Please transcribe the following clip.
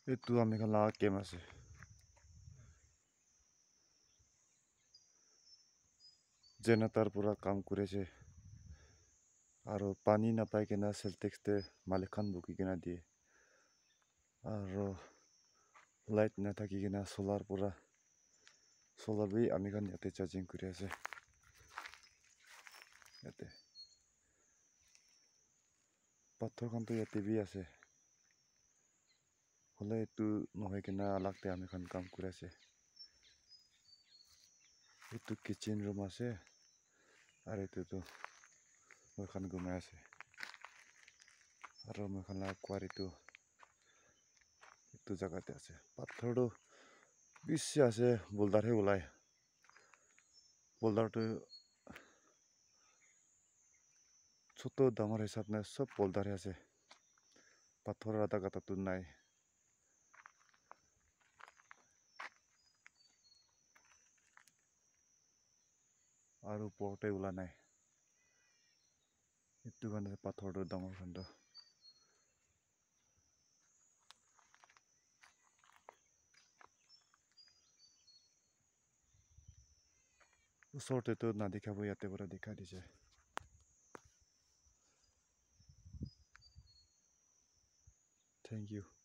এইটো আমি খেলা গেম আছে জেনেটাৰ পৰা কাম কৰিছে আৰু পানী নাপাই কিনা সেলটেক্সতে মালিক খান বুকি কিনা দিয়ে আৰু লাইট নাথাকি কিনা সোলাৰ পৰা সোলাৰ বি আমি খান ইয়াতে চাৰ্জিং কৰি আছে ইয়াতে পাথৰ খানটো ইয়াতে বি আছে হলে এইটো নহয় কিনা আলাগতে আমি খান কাম কৰি আছে এইটো কিচেন ৰুম আছে আৰু এইটোতো মই খান ঘুমাই আছে আৰু মই খান কোৱাৰিটো এইটো জায়গাতে আছে পাথৰটো বেছি আছে বোল্ডাৰহে ওলাই বোল্ডাৰটো ছোট ডাঙৰ হিচাপ নাই সব বোল্ডাৰহে আছে পাথৰৰ আধা গাঁতাটো নাই আৰু ওপৰতে ওলা নাই এইটো কাৰণে পাথৰটো ডাঙৰ খণ্ড ওচৰতেতো নাদেখাব ইয়াতে পৰা দেখা দিছে Thank you.